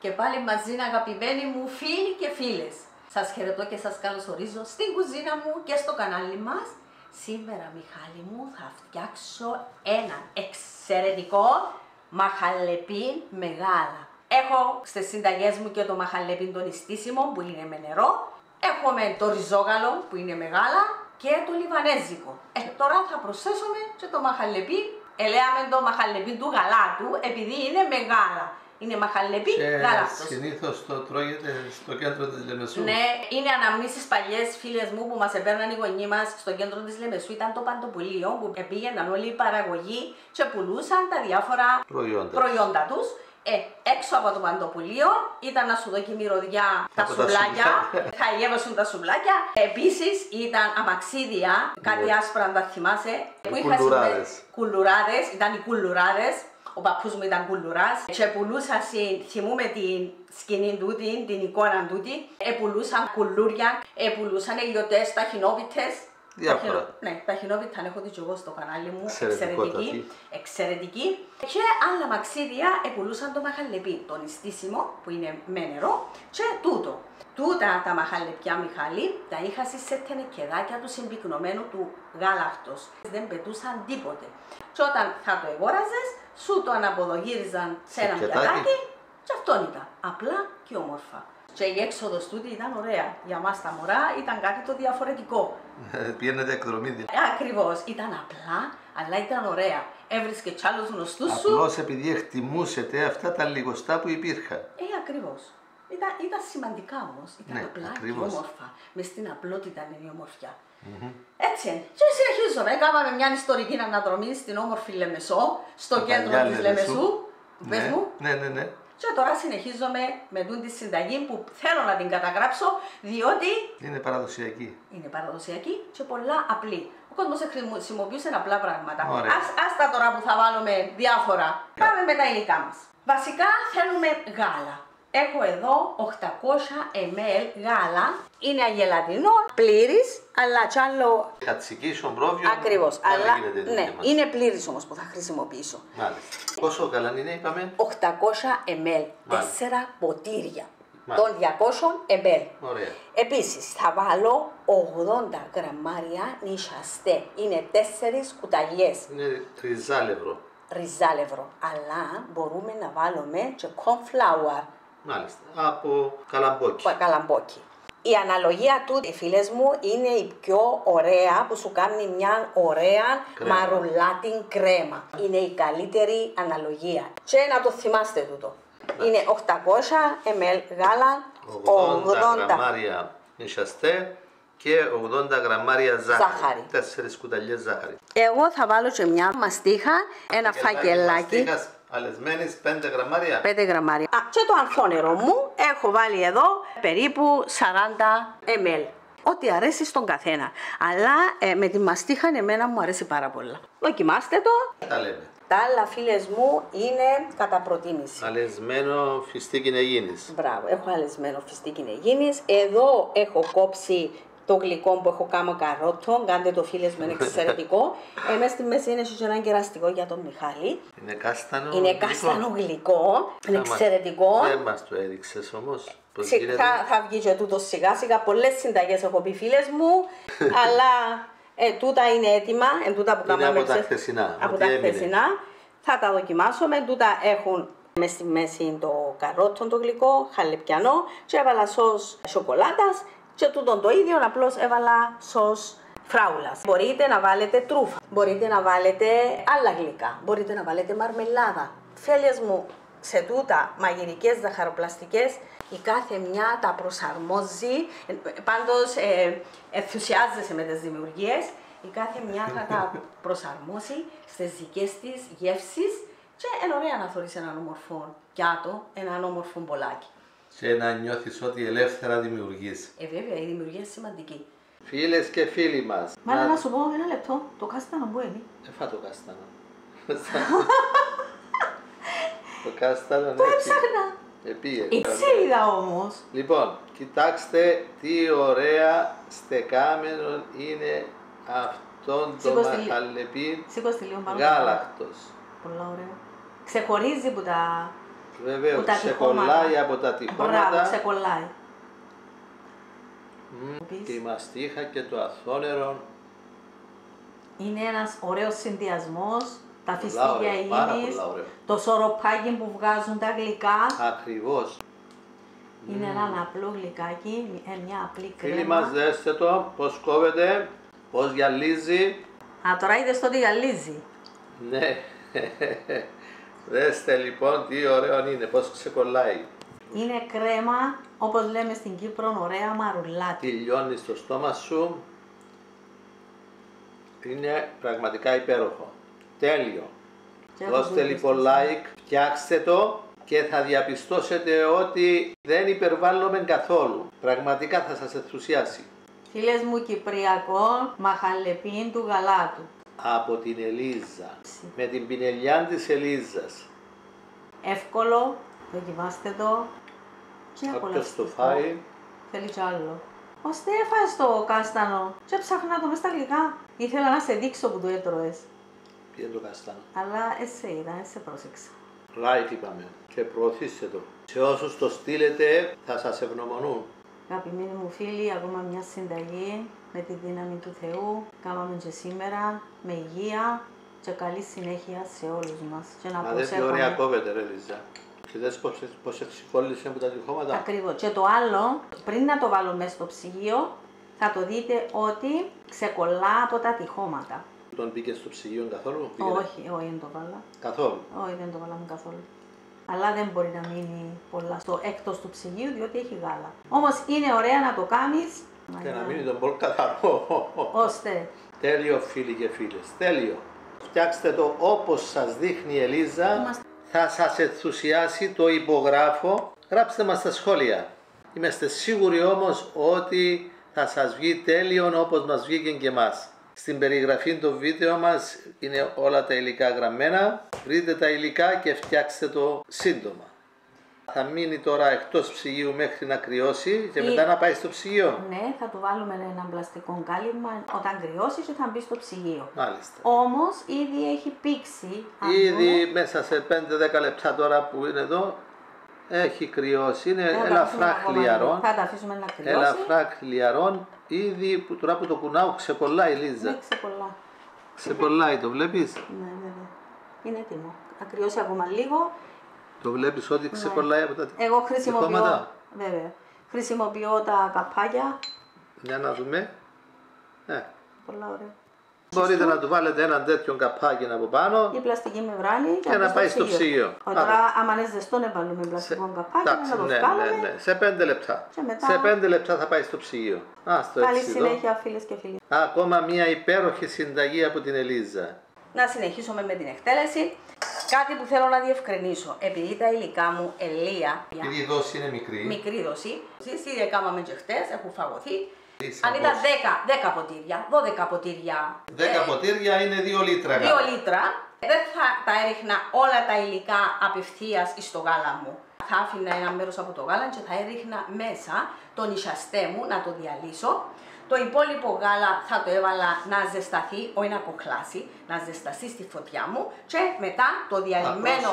Και πάλι μαζί αγαπημένοι μου φίλοι και φίλες. Σας χαιρετώ και σας καλωσορίζω στην κουζίνα μου και στο κανάλι μας. Σήμερα, Μιχάλη μου, θα φτιάξω ένα εξαιρετικό μαχαλεπίν με γάλα. Έχω στις συνταγές μου και το μαχαλεπίν το νηστίσιμο που είναι με νερό. Έχουμε το ριζόγαλο που είναι με γάλα και το λιβανέζικο. Τώρα θα προσθέσουμε και το μαχαλεπίν. Λέμε το μαχαλεπίν του γαλάτου επειδή είναι με γάλα. Είναι μαχαλεπίν γάλακτος. Συνήθως το τρώγεται στο κέντρο της Λεμεσού. Ναι, είναι αναμνήσεις παλιές φίλες μου που μας επέρναν οι γονείς μας στο κέντρο της Λεμεσού. Ήταν το παντοπουλείο που πήγαιναν όλοι οι παραγωγοί και πουλούσαν τα διάφορα προϊόντα τους. Έξω από το παντοπουλείο ήταν να σου δώσει μυρωδιά τα σουβλάκια, θα γεύσουν τα σουβλάκια. Επίσης ήταν αμαξίδια, κάτι άσπρα αν τα θυμάσαι. Κουλουράδες, ήταν οι κουλουράδες. Ο παππούς μου ήταν κουλουράς και πουλούσα, θυμούμε την σκηνή τούτη, την εικόνα τούτη. Πουλούσαν κουλούρια, πουλούσαν ελιωτές, ταχινόπιτες. Διάφορα. Ναι, ταχινόπιτα έχω δει και εγώ στο κανάλι μου, εξαιρετική. Και άλλα μαξίδια πουλούσαν το μαχαλεπί, το νηστίσιμο που είναι με νερό και τούτο. Τούτα τα μαχαλεπιά, Μιχάλη, τα είχα σε τενεκεδάκια του συμπυκνωμένου του γάλακτος. Δεν πετούσαν τίποτε. Και όταν θα το αγόραζες, σου το αναποδογύριζαν σε ένα πλατάκι και αυτόν ήταν. Απλά και όμορφα. Και η έξοδος τούτη ήταν ωραία. Για μας τα μωρά ήταν κάτι το διαφορετικό. Πήγαινετε εκδρομή δηλαδή. Ακριβώς. Ήταν απλά, αλλά ήταν ωραία. Έβρισκε κι άλλους γνωστούς σου. Απλώς επειδή εκτιμούσετε αυτά τα λιγοστά που υπήρχαν. Ακριβώς. Ήταν σημαντικά όμως. Ήταν απλά ακριβώς. και όμορφα. Μες στην απλότητα είναι η ομορφιά. Έτσι. Και συνεχίζουμε. Έκαναμε μια ιστορική αναδρομή στην όμορφη Λεμεσό, στο κέντρο της Λεμεσού. Πες μου. Ναι. Και τώρα συνεχίζομαι με τη συνταγή που θέλω να την καταγράψω, διότι είναι παραδοσιακή. Είναι παραδοσιακή και πολλά απλή. Ο κόσμος χρησιμοποιούσε απλά πράγματα. Ωραία. Άστα τώρα που θα βάλουμε διάφορα. Πάμε με τα υλικά μας. Βασικά θέλουμε γάλα. Έχω εδώ 800 ml γάλα. Είναι αγελατινό, πλήρης, αλλά κι άλλο. Κατσική, σομπρόβιο. Ακριβώς. Αλλά ναι, είναι πλήρης όμως που θα χρησιμοποιήσω. Μάλιστα. Πόσο γάλα είναι, είπαμε? 800 ml. 4 ποτήρια. Των 200 ml. Ωραία. Επίσης θα βάλω 80 γραμμάρια νησιαστέ. Είναι 4 κουταλιές. Είναι ριζάλευρο. Αλλά μπορούμε να βάλουμε και cornflour. Μάλιστα. Από καλαμπόκι. Η αναλογία του, φίλες μου, είναι η πιο ωραία που σου κάνει μια ωραία μαρουλάτη κρέμα. Είναι η καλύτερη αναλογία. Και να το θυμάστε τούτο. Είναι 800 ml γάλα, 80 γραμμάρια νησιαστέ και 80 γραμμάρια ζάχαρη. 4 κουταλιές ζάχαρη. Εγώ θα βάλω και μια μαστίχα, ένα φακελάκι. Αλεσμένης 5 γραμμάρια. 5 γραμμάρια. Και το ανθόνερο μου έχω βάλει εδώ περίπου 40 ml. Ό,τι αρέσει στον καθένα. Αλλά με τη μαστίχα εμένα μου αρέσει πάρα πολύ. Δοκιμάστε το. Τα λέμε. Τα άλλα, φίλες μου, είναι κατά προτίμηση. Αλεσμένο φιστίκι νεγίνης. Μπράβο, έχω αλεσμένο φιστίκι νεγίνης. Εδώ έχω κόψει το γλυκό που έχω κάνει καρότο, κάντε το, φίλες μου, είναι εξαιρετικό. Μες στη μέση είναι και ένα κεραστικό για τον Μιχάλη. Είναι κάστανο. Είναι κάστανο γλυκό, είναι εξαιρετικό. Δεν μας το έδειξες όμως. Θα βγει και τούτο σιγά σιγά. Πολλές συνταγές έχω πει, φίλες μου, αλλά τούτα είναι έτοιμα. Τούτα που είναι από τα χθεσινά. Από τα χθεσινά. Θα τα δοκιμάσουμε. Τούτα έχουν μες στη μέση το καρότο το γλυκό, χαλεπιανό, και έβαλα σως σοκολάτας. Και τούτον το ίδιο, απλώς έβαλα σως φράουλας. Μπορείτε να βάλετε τρούφα, μπορείτε να βάλετε άλλα γλυκά, μπορείτε να βάλετε μαρμελάδα. Φίλες μου, σε τούτα μαγειρικές ζαχαροπλαστικές η κάθε μια τα προσαρμόζει, πάντως ενθουσιάζεσαι με τις δημιουργίες, η κάθε μια θα τα προσαρμόσει στις δικές της γεύσεις και είναι ωραία να θωρείς έναν όμορφο πιάτο, έναν όμορφο μπολάκι. Και να νιώθεις ότι ελεύθερα δημιουργείς. Βέβαια, η δημιουργία είναι σημαντική. Φίλες και φίλοι μας. Μάλλον να σου πω ένα λεπτό, το κάστανο που είναι. Φά το κάστανο. Το κάστανο το έψαχνα. Έτσι είδα όμως. Λοιπόν, κοιτάξτε τι ωραία στεκάμενο είναι αυτόν το μαχαλεπίν γάλακτος. Πολλά ωραία. Ξεχωρίζει που τα Βεβαίως, ξεκολλάει από τα τυχώματα. Μπράβο, ξεκολλάει. Και η μαστίχα και το αθόνερο. Είναι ένας ωραίος συνδυασμός. Τα Πολλά φιστίκια ωραίο, πάρα υγιεινής, πολλά ωραίο. το σοροπάκι που βγάζουν τα γλυκά. Ακριβώς. Είναι ένα απλό γλυκάκι, μια απλή κρέμα. Φίλοι μας, δέστε το, πώς κόβεται, πώς γυαλίζει. Α, τώρα είδες το ότι γυαλίζει. Ναι. Δέστε λοιπόν τι ωραίο είναι, πώς ξεκολλάει. Είναι κρέμα, όπως λέμε στην Κύπρο, ωραία μαρουλάτι. Λιώνει στο στόμα σου. Είναι πραγματικά υπέροχο. Τέλειο. Δώστε λοιπόν like, φτιάξτε το και θα διαπιστώσετε ότι δεν υπερβάλλουμε καθόλου. Πραγματικά θα σας ενθουσιάσει. Φίλες μου, κυπριακό μαχαλεπίν του γαλάτου. Από την Ελίζα. Με την πινελιά της Ελίζας. Εύκολο, δοκιμάστε το. Και Όποιος το φάει. Θέλει κι άλλο. Ο Στέφας το κάστανο. Και ψάχνα το μες στα γλυκά. Ήθελα να σε δείξω που το έτρωες. Ποιο είναι το καστάνο. Αλλά εσύ είδα, εσύ πρόσεξα. Like είπαμε. Και προωθήστε το. Σε όσους το στείλετε θα σας ευγνωμονούν. Αγαπημένοι μου φίλοι, ακόμα μια συνταγή με τη δύναμη του Θεού. Κάμαμε και σήμερα με υγεία και καλή συνέχεια σε όλους μας. Και να Μα δεν τι ωραία κόβεται ρε Λίζα. Και δες πως εξυκόλλησε από τα τυχώματα. Ακριβώς. Και το άλλο, πριν να το βάλω μέσα στο ψυγείο, θα το δείτε ότι ξεκολλά από τα τυχώματα. Τον μπήκε στο ψυγείο καθόλου. Όχι, δεν το βάλα. Καθόλου. Όχι, δεν το βάλαμε καθόλου. Αλλά δεν μπορεί να μείνει πολλά στο έκτος του ψυγείου, διότι έχει γάλα. Όμως είναι ωραία να το κάνεις. Και να μείνει τον μπολ καθαρό. Ώστε. Τέλειο φίλοι και φίλες. Τέλειο. Φτιάξτε το όπως σας δείχνει η Ελίζα. Θα σας ενθουσιάσει, το υπογράφω. Γράψτε μας στα σχόλια. Είμαστε σίγουροι όμως ότι θα σας βγει τέλειο όπως μας βγήκε και εμάς. Στην περιγραφή του βίντεο μας είναι όλα τα υλικά γραμμένα. Βρείτε τα υλικά και φτιάξτε το σύντομα. Θα μείνει τώρα εκτός ψυγείου μέχρι να κρυώσει και μετά να πάει στο ψυγείο. Ναι, θα του βάλουμε ένα πλαστικό κάλυμα όταν κρυώσει και θα μπει στο ψυγείο. Μάλιστα. Όμως ήδη έχει πήξει. Ήδη μέσα σε 5-10 λεπτά τώρα που είναι εδώ έχει κρυώσει. Είναι ελαφρά χλιαρόν. Θα τα αφήσουμε να κρυώσει. Ελαφρά χλιαρόν. Ήδη που τώρα που το κουνάω ξεκολλάει η Λίζα. Ναι, ξεκολλά. Ξεκολλάει, το βλέπεις. Ναι, βέβαια. Είναι έτοιμο. Θα κρυώσει ακόμα λίγο. Το βλέπεις ότι ξεκολλάει από τα Εγώ χρησιμοποιώ, τυχώματα. βέβαια, χρησιμοποιώ τα καπάκια. Για να δούμε. Πολλά ωραία. Μπορείτε να του βάλετε έναν τέτοιο καπάκι από πάνω Η πλαστική μεμβράνη και να πάει στο ψυγείο. Τώρα, άμα είναι ζεστό, να βάλουμε πλαστικό καπάκι, να το βγάλουμε. Ναι. Σε 5 λεπτά. Μετά... Σε 5 λεπτά θα πάει στο ψυγείο. Καλή συνέχεια, φίλες και φίλοι. Ακόμα μια υπέροχη συνταγή από την Ελίζα. Να συνεχίσουμε με την εκτέλεση. Κάτι που θέλω να διευκρινίσω, επειδή τα υλικά μου ελεία. Επειδή η δόση είναι μικρή. Μικρή δόση. Ήδη έκαναμε και χτες, έχουν φαγωθεί. Αν ήταν 10 ποτήρια, 12 ποτήρια. 10 ποτήρια είναι 2 λίτρα γάλα. 2 λίτρα. Δεν θα τα έριχνα όλα τα υλικά απευθείας στο γάλα μου. Θα άφηνα ένα μέρος από το γάλα και θα έριχνα μέσα τον νησιαστέ μου να το διαλύσω. Το υπόλοιπο γάλα θα το έβαλα να ζεσταθεί, όχι να κοχλάσει, να ζεσταθεί στη φωτιά μου και μετά το διαλυμένο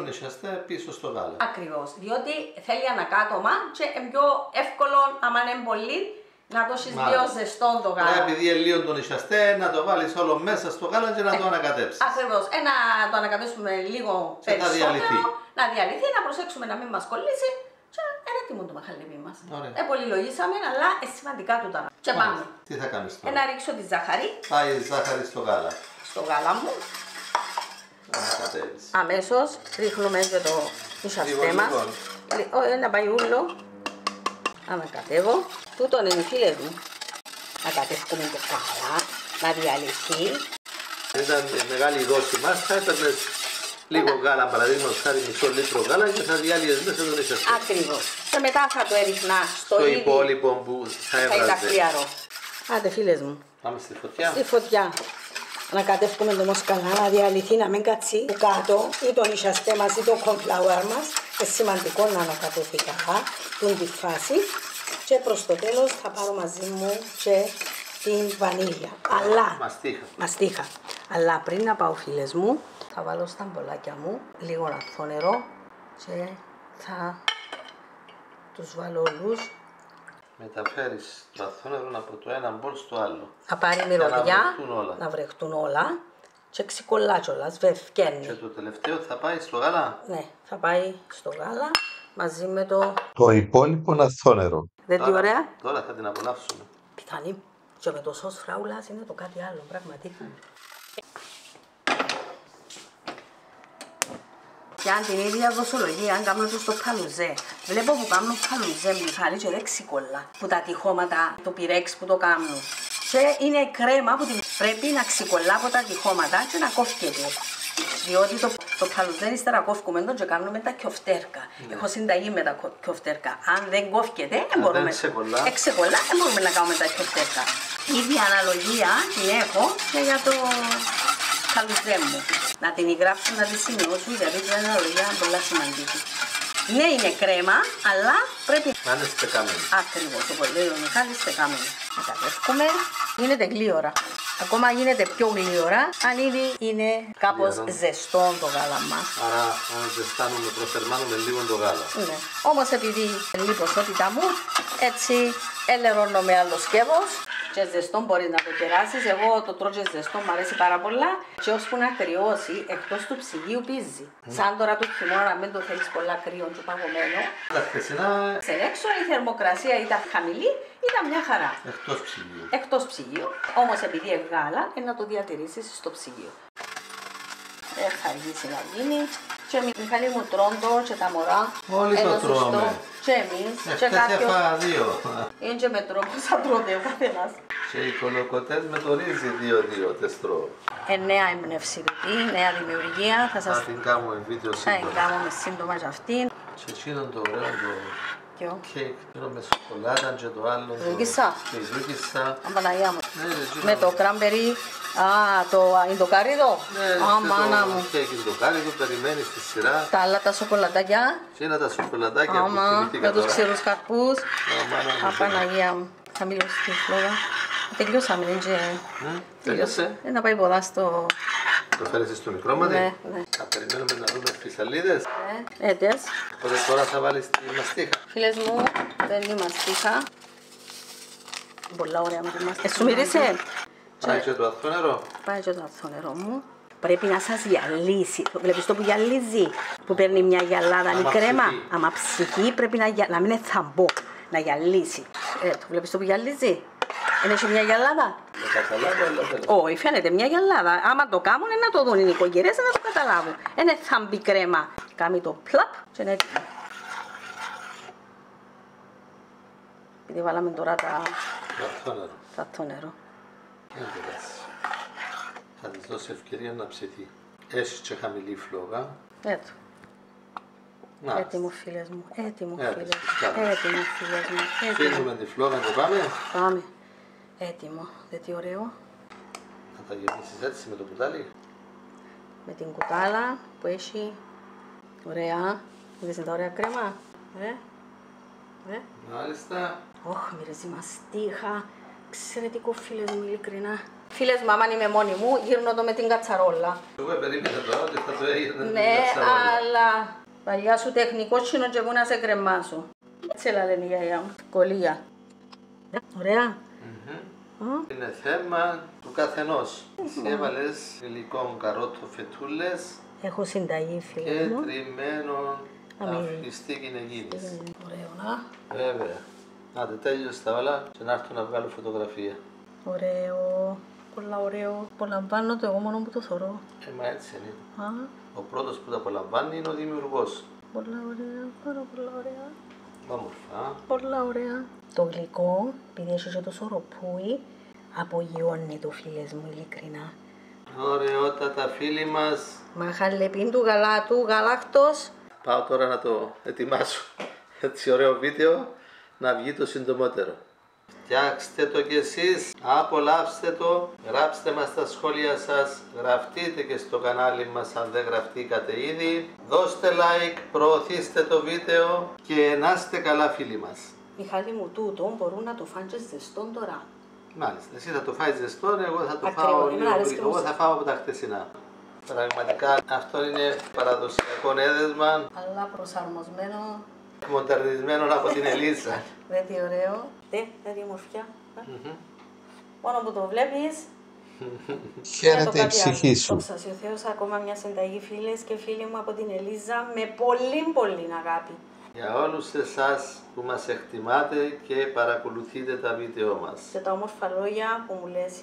νησιαστέ πίσω στο γάλα. Ακριβώς, διότι θέλει ανακάτωμα και είναι πιο εύκολο, άμα είναι πολύ, να δώσεις λίγο ζεστό το γάλα. Πρέπει επειδή λίγο το νησιαστέ να το βάλεις όλο μέσα στο γάλα και να το ανακατέψεις. Ακριβώς, να το ανακατέψουμε λίγο περισσότερο, να διαλυθεί, να προσέξουμε να μην μας κολλήσει. Και είναι έτοιμο το μαχαλίπι μας. Πολυλογήσαμε, αλλά σημαντικά του τα. Και πάμε. Τι θα κάνεις τώρα. Να ρίξω τη ζάχαρη. Πάει η ζάχαρη στο γάλα. Στο γάλα μου. Αμέσως ρίχνουμε και το νησιαστέ μας. Να πάει ούλο. Ανακατεύω. Τούτον είναι οι φίλες μου. Να κατεύχουμε το καλά, να διαλυθεί. Αν ήταν μεγάλη η δόση μας, θα έπαιρνες λίγο γάλα, παραδείγματος χάρη μισό λίτρο γάλα και θα διάλυες μέσα το νησιαστέ. Ακριβώς. Και μετά θα το έριχνα στο υπόλοιπο που θα έβραζε. Θα ήταν χλιαρό. Άντε φίλες μου. Πάμε στη φωτιά. Στη φωτιά. Να κατεύχουμε το όμως καλά, να διαλυθεί, να μην κάτσει κάτω ή το νησιαστέ μας ή το cornflour μας. Είναι σημαντικό να ανακατευθεί καλά, την τη φάση. Και προς το τέλος θα πάρω μαζί μου και την βανίλια. Αλλά, μαστίχα. Αλλά πριν να πάω φίλες μου, θα βάλω στα μπολάκια μου λίγο αθό νερό Και θα τους βάλω όλους. Μεταφέρεις το αθόνερο από το ένα μπολ στο άλλο. Θα πάρει μυρωδιά, να βρεχτούν όλα και ξεκολλά κιόλας, φκένει. Και το τελευταίο θα πάει στο γάλα. Ναι, θα πάει στο γάλα μαζί με το υπόλοιπο αθόνερο. Δεν τι ωραία. Τώρα θα την απολαύσουμε. Πιθανή. Και με το σως φράουλας είναι το κάτι άλλο, πραγματικά. Και αν την ίδια δοσολογία, αν κάνουμε το στο καλουζέ. Βλέπω που κάνουν καλουζέ, Μιχάλη, και δεν ξικολλά. Που τα τυχώματα, το πυρέξ που το κάνουν. Και είναι κρέμα που πρέπει να ξικολλά από τα τυχώματα και να κόφκεται. Διότι το καλουζέ ύστερα κόφκουμε τον και κάνουμε τα κιοφτέρκα. Έχω συνταγή με τα κιοφτέρκα. Αν δεν κόφκεται, δεν μπορούμε να κάνουμε τα κιοφτέρκα. Ίδια αναλογία την έχω και για το καλουζέ μου. Να την γράψω, να τη σημειώσω, γιατί την αναλογία είναι πολύ σημαντική. Ναι, είναι κρέμα, αλλά πρέπει να είναι στεκαμένη. Ακριβώς, όπως λέει ο Μιχάλης, στεκαμένη. Μεταδεύκουμε. Γίνεται γλύωρα. Ακόμα γίνεται πιο γλύωρα, αν ήδη είναι κάπως ζεστό το γάλα μας. Άρα, αν ζεστάνουμε, προθερμάνουμε λίγο το γάλα. Ναι. Όμως επειδή είναι η ποσότητα μου, έτσι ελερώνω με άλλο σκεύος. Και ζεστό μπορείς να το κεράσεις, εγώ το τρώω και ζεστό, μου αρέσει πάρα πολλά. Και ώσπου να κρυώσει, εκτός του ψυγείου πίζει. Σαν τώρα του χειμώνα, να μην το θέλεις πολλά κρύο και παγωμένο. Τα χθεσινά... Έξω η θερμοκρασία ήταν χαμηλή, ήταν μια χαρά. Εκτός ψυγείου. Εκτός ψυγείου, όμως επειδή έχει γάλα, να το διατηρήσεις στο ψυγείο. Θα αργήσει να γίνει. Και Μιχάλη μου τρόντο και τα μωρά. Όλοι το τρώμε. Και εμείς. Και κάποιος. δύο. Είναι και με τρόπο σαν τρώτε ο καθένας. Και οι κολοκοτές με το ρύζι 2-2 τεστρώ. Νέα έμπνευση, νέα δημιουργία. Θα την κάνουμε βίντεο σύντομα. Θα την κάνουμε σύντομα για αυτήν. Και εκείνο το ωραίο το κέικ, με σοκολάτα και το άλλο. Ζούκισσα. Και η ζούκισσα. Αμπαναγιά μου. Με το κράμπερι. Το ιντοκάριδο. Μάνα μου. Και η ιντοκάριδο περιμένει στη σειρά. Τα άλλα τα σοκολατάκια. Και είναι τα σοκολατάκια που θυμηθήκα με τους ξηρούς καρπούς. Απαναγία μου. Θα μιλήσω στη φλόγα. Τελειώσαμε, τελειώσε. Να πάει ποδά στο... Το φέρεσαι στο μικρό μάτι. Ναι. Θα περιμένουμε να δούμε φυσαλίδες. Έτες. Οπότε τώρα θα βάλεις τη μαστίχα. Φίλες μου, δεν είναι μαστίχα. Πολλά ωραία με τη μαστίχα. Σου μύρισε. Πάει και το αθόνερο. Πάει και το αθόνερο μου. Πρέπει να σας γυαλίσει. Βλέπεις το που γυαλίζει, που παίρνει μια γυαλάδα η κρέμα. Άμα ψυχή πρέπει να μην είναι θαμπό, να γυαλίσει. Το βλέπεις το που γυαλίζει. Είναι και μια γυαλάδα. Όχι, φαίνεται μια γυαλάδα. Άμα το κάνουν να το δουν οι νοικοκυρές να το καταλάβουν. Είναι θαμπή κρέμα. Κάμει το πλαπ και είναι έτοιμο. Επειδή βάλαμε τώρα τα αθόνερο. Θα της δώσει ευκαιρία να ψηθεί. Έχει και χαμηλή φλόγα. Έτω. Έτοιμο φίλες μου. Έτοιμο φίλες μου. Φύγουμε τη φλόγα και πάμε. Πάμε. Έτοιμο. Δεν τι ωραίο. Θα τα γεμίσεις έτσι με το κουτάλι. Με την κουτάλα που έχει ωραία. Είδες τα ωραία κρέμα. Μάλιστα. Ωχ, μυρίζει μαστίχα. Εξαιρετικό φίλες μου, ειλικρινά. Φίλες μου, άμα είμαι μόνη μου, γύρνω το με την κατσαρόλα. Εγώ περίμενα τώρα ότι θα το έγινε με την κατσαρόλα. Ναι, αλλά παλιά σου τεχνικό τσίνο και εγώ να σε κρεμάσω. Έτσι λένε η γιαγιά μου. Κολλία. Ωραία. Είναι θέμα του καθενός. Εσύ έβαλες υλικό καρότο φετούλες. Έχω συνταγή φίλες μου. Και τριμμένο αφιστή κυνηγίνης. Ωραίο να. Βέβαια. Άντε τέλειωσε τα όλα και να έρθω να βγάλω φωτογραφία. Ωραίο. Πολλά ωραίο. Απολαμβάνω το εγώ μόνο που το θωρώ. Μα έτσι είναι. Ο πρώτος που το απολαμβάνει είναι ο δημιουργός. Πολλά ωραία. Πολλά ωραία. Όμορφα. Πολλά ωραία. Το γλυκό, επειδή έχει και το σοροπούι, απογειώνει το φίλες μου ειλικρινά. Ωραιότατα φίλοι μας. Μαχαλεπίν του γαλάτου, γαλάκτος. Πάω τώρα να το ετοιμάσω. Έτσι ωραίο βίντεο να βγει το συντομότερο. Φτιάξτε το κι εσείς, απολαύστε το, γράψτε μας στα σχόλια σας, γραφτείτε και στο κανάλι μας αν δεν γραφτήκατε ήδη, δώστε like, προωθήστε το βίντεο και να είστε καλά φίλοι μας. Μιχάλη μου, τούτο μπορούν να το φάνε ζεστό τώρα. Μάλιστα, εσύ θα το φάεις ζεστό, εγώ θα το φάω λίγο. Εγώ θα φάω από τα χτεσινά. Πραγματικά αυτό είναι παραδοσιακό έδεσμα. Αλλά προσαρμοσμένο. Μοντερνισμένο από την Ελίζα. Δεν τι ωραίο. Τι ομορφιά. Μόνο που το βλέπεις. Χαίρεται η ψυχή σου. Δόξα ο Θεός, ακόμα μια συνταγή φίλες και φίλοι μου από την Ελίζα με πολύ αγάπη. Για όλους εσάς που μας εκτιμάτε και παρακολουθείτε τα βίντεο μας. Και τα όμορφα λόγια που μου λες.